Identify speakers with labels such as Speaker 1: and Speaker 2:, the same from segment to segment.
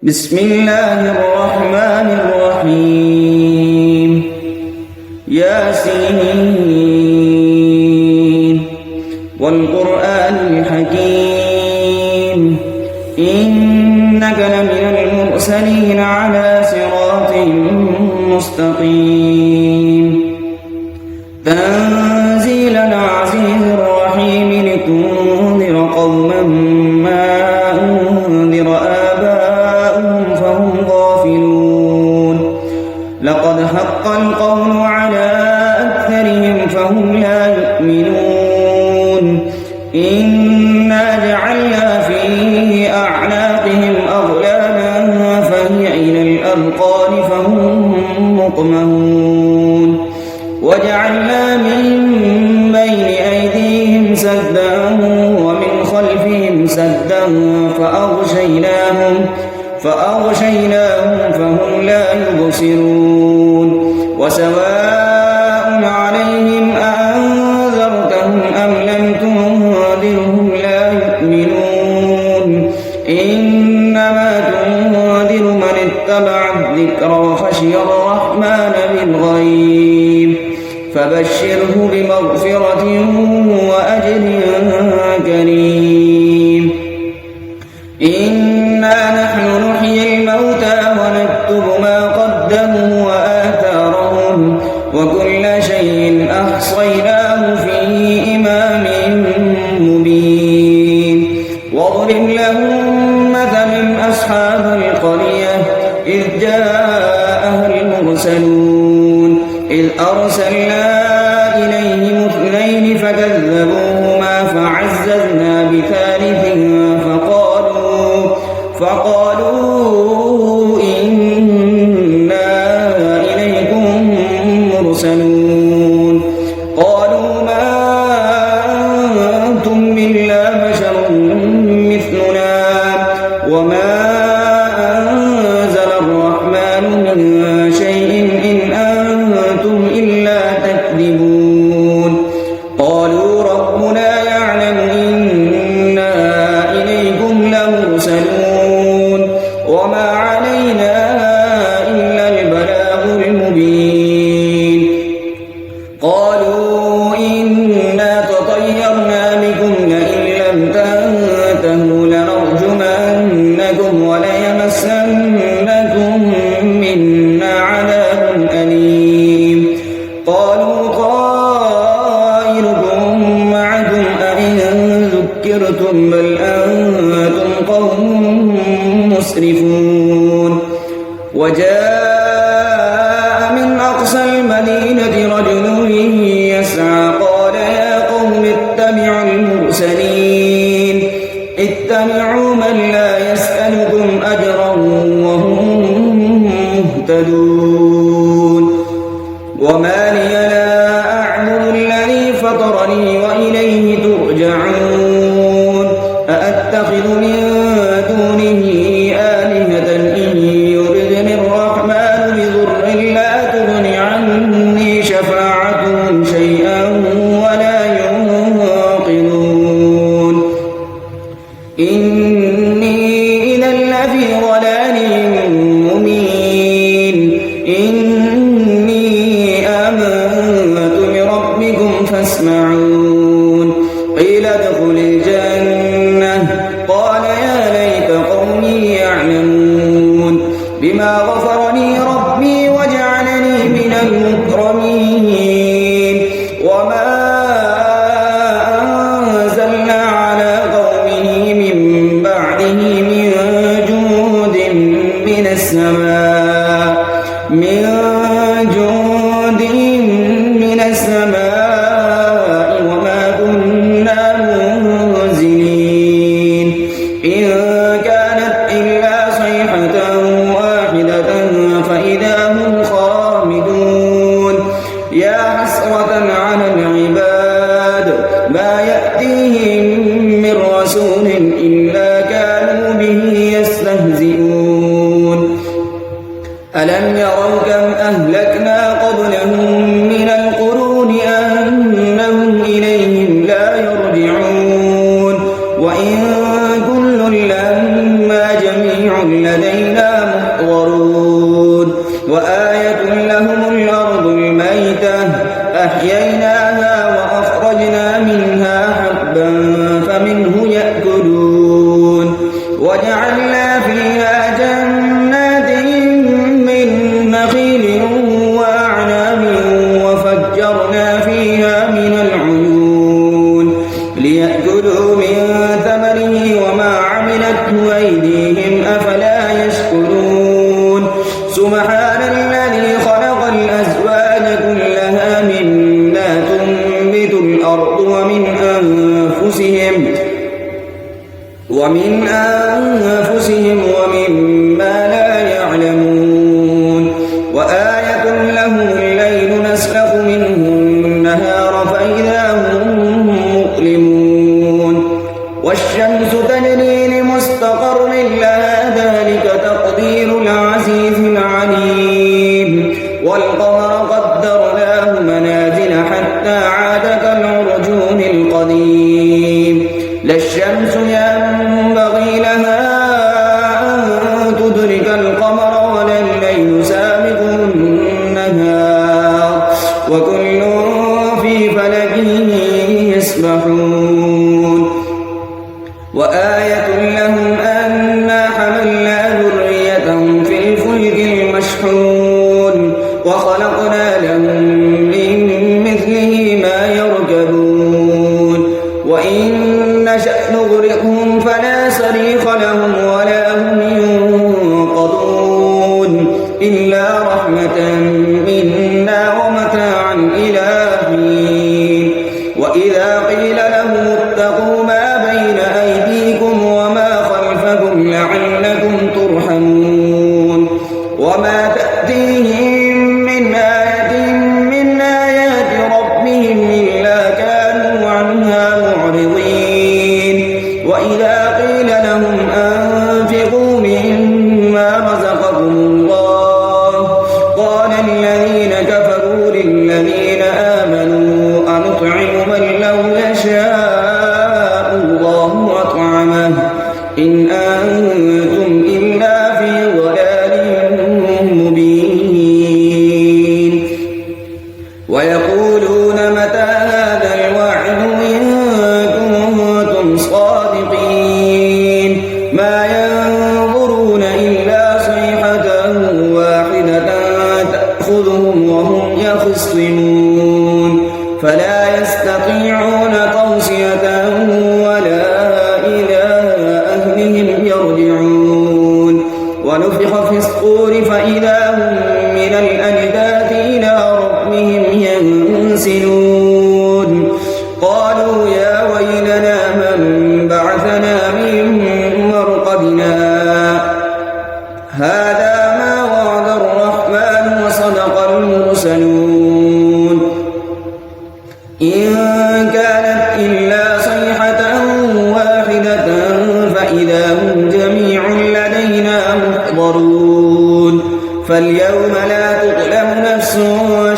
Speaker 1: بسم الله الرحمن الرحيم ياسين والقرآن الحكيم إنك لمن المرسلين على صراط مستقيم تنزيل العزيز الرحيم لتنذر قوما ما أنذر آباؤهم فهم غافلون لقد حق القول على أكثرهم فهم لا يؤمنون إنا جعلنا في أعناقهم أغلالا فهي إلى الأذقان فهم مقمحون وجعلنا من بين أيديهم سدا ومن خلفهم سدا فأغشيناهم فهم لا يبصرون وسواء عليهم أأنذرتهم أم لم تنذرهم لا يؤمنون إنما تنذر من اتبع الذكر وخشي الرحمن بالغيب فبشره بمغفرة وأجر كريم إنا نحن نحيي الموتى ونكتب ما قدموا وآثارهم وكل شيء أحصيناه في إمام مبين واضرب لهم مثلا أصحاب القرية إذ جاءها المرسلون إذ أرسلنا إليهم اثنين فكذبوهما فعززنا بثالث فقالوا إنا إليكم مرسلون قالوا ما أنتم إلا بشر مثلنا وما أنزل الرحمن من شيء إن أنتم إلا تكذبون قالوا ربنا يعلم إنا إليكم لمرسلون وما علينا إلا البلاغ المبين قالوا إنا تطيرنا بكم لئن لم تنتهوا لنرجمنكم وليمسنكم منا عذاب أليم قالوا طائركم معكم أئن ذكرتم بل أنتم قوم مسرفون وجاء من أقصى المدينة رجل يسعى قال يا قوم اتبعوا المرسلين اتبعوا من لا يسألكم أجرا وهم مهتدون وما لي لا أعبد الذي فطرني وإليه ترجعون أأتخذ من دونه آلهة إن يردني الرحمن بضر لا تغن عني شفاعتهم شيئا ولا ينقذون إني إذا لفي ضلال مبين إني آمنت بربكم فاسمعون قيل ادخل الجنة قال يا ليت قومي يعلمون بما غفرني ربي وجعلني من المكرمين وما أنزلنا على قومه من بعده من جند من السماء وما كنا منزلين إن كانت إلا صيحة واحدة فإذا هم خامدون يا حسرة على العباد ما يأتيهم من رسول إلا كانوا به يستهزئون ألم يروا كم أهلكنا قبلهم من القرون أنهم إليهم لا يرجعون وإن كل لما جميع لدينا لدينا محضرون وآية لهم الأرض الميتة أحييناها وأخرجنا منها حبا فمنه يأكلون وجعلنا فيها جنات من نخيل وأعناب وفجرنا فيها من العيون ليأكلوا من ثمره وما عملته أيديهم أفلا يشكرون سبحان الذي خلق الأزواج كلها مما تنبت الأرض ومن أنفسهم ومما لا يعلمون وآية لهم الليل نسلخ منه النهار فإذا هم مظلمون والشمس تجري لمستقر لها ذلك تقدير العزيز العليم والقمر قدرناه منازل حتى عاد كالعرجون القديم لا الشمس ينبغي لها أن تدرك القمر ولا الليل سابق النهار وكل في فلك يسبحون وآية لهم أنا حملنا ذريتهم في الفلك المشحون وخلقنا لهم من مثله ما يركبون وإن نشأ نغرقهم فلا صريخ لهم ولا هم ينقذون إلا رحمة منا ومتاعا إلى حين وإذا قيل لهم اتقوا ما بين أيديكم وما خلفكم لعلكم ترحمون وما تأتيهم من آية من آيات ربهم إلا كانوا عنها معرضين وإذا قيل لهم أنفقوا مما رزقكم الله قال الذين كفروا للذين آمنوا أنطعم من لو يشاء الله أطعمه إن أنتم إلا في ضلال مبين ويقولون متى هذا الوعد إن كنتم صادقين ما ينظرون إلا صيحة واحدة تأخذهم وهم يخصمون فلا يستطيعون توصية ولا إلى أهلهم يرجعون ونفخ في الصور فإذا هم من الأجداث إلى ربهم ينسلون قالوا يا ويلنا من بعثنا من مرقدنا هذا ما وعد الرحمن وصدق المرسلون إن كانت إلا صيحة واحدة فإذا هم جميع لدينا محضرون فاليوم لا تظلم نفس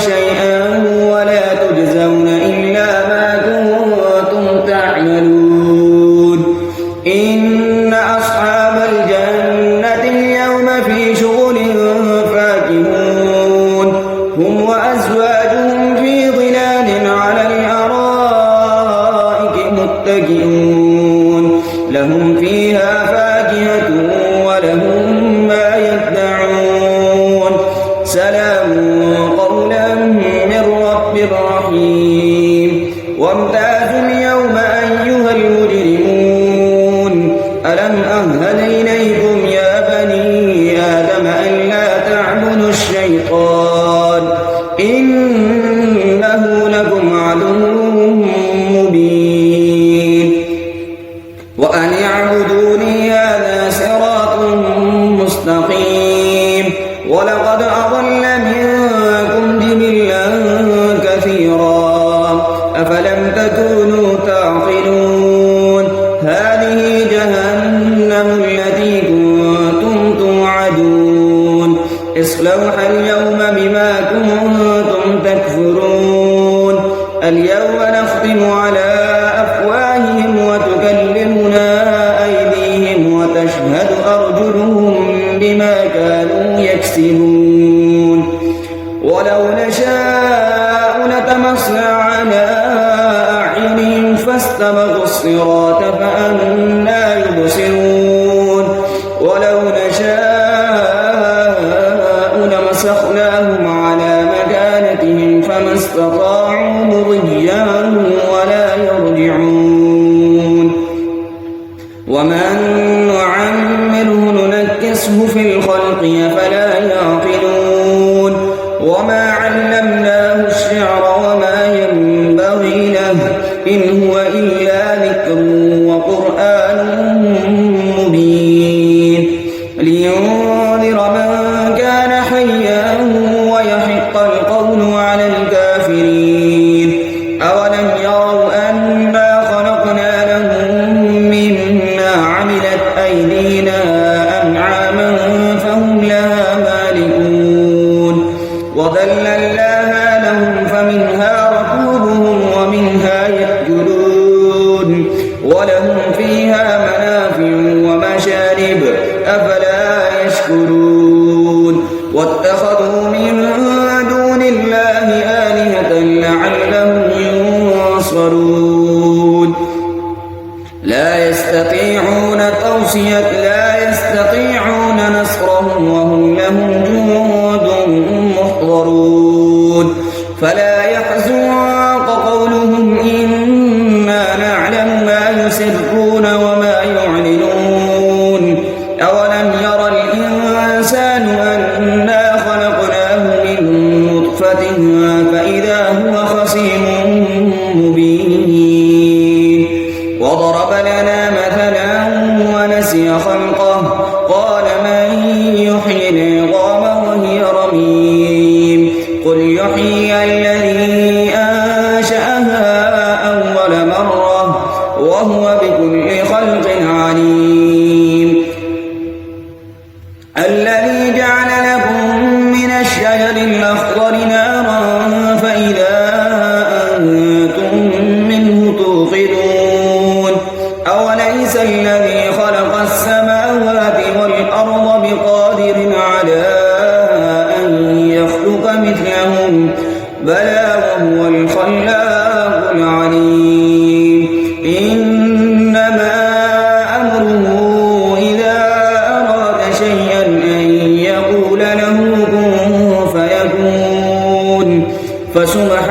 Speaker 1: شيئا ولا تجزون إلا ما كنتم تعملون إن أصحاب الجنة اليوم في شغل فاكهون هم وأزواجهم في ظلال على الأرائك متكئون لهم فيها فاكهة ولهم ما يدعون سلام قولا من رب رحيم وامتازوا اليوم أيها المجرمون ألم أهل إليكم يا بني آدم ألا تعبدوا الشيطان إنه لكم عدو مبين وأن اعبدوني هذا صراط مستقيم ولقد أضل منكم جبلا كثيرا أفلم تكونوا تعقلون هذه جهنم التي كنتم توعدون اصلوها اليوم بما كنتم تكفرون اليوم نختم على أفواههم وتكلمنا أيديهم وتشهد أرجلهم بما كانوا يكسبون ولو نشاء لطمسنا على أعينهم فاستبقوا الصراط فأنى يبصرون ولو نشاء لمسخناهم على مكانتهم فما استطاعوا مضيا ولا يرجعون ومن نعمره ننكسه في الخلق أفلا يعقلون وما علمناه الشعر وما ينبغي له إن هو إلا ذكر وقرآن مبين لينذر من كان حيا ويحق القول على الكافرين أولم يروا أنا خلقنا لهم مما عملت أيدينا أنعاما فهم لها مالكون وذللناها لهم فمنها ركوبهم ومنها يأكلون ولهم فيها منافع ومشارب أفلا يشكرون واتخذوا من دون الله آلهة لعلهم ينصرون لا يستطيعون نصرهم وهم لهم جند محضرون فلا يحزنك قولهم إنا نعلم ما يسرون وما يعلنون أولم ير الإنسان أنا خلقناه من نطفة فإذا هو خصيم مبين وضرب لنا مثلا ونسي خلقه قال من يحيي العظام وهي رميم قل يحيي الذي أنشأها أول مرة وهو بكل خلق عليم الذي جعل لكم من الشجر الأخضر نارا فإذا أنتم منه توقدون أوليس الذي خلق السماوات والأرض بقادر على أن يخلق مثلهم بلى وهو الخلاق العليم إنما أمره إذا أراد شيئا أن يقول له كن فيكون فسبحان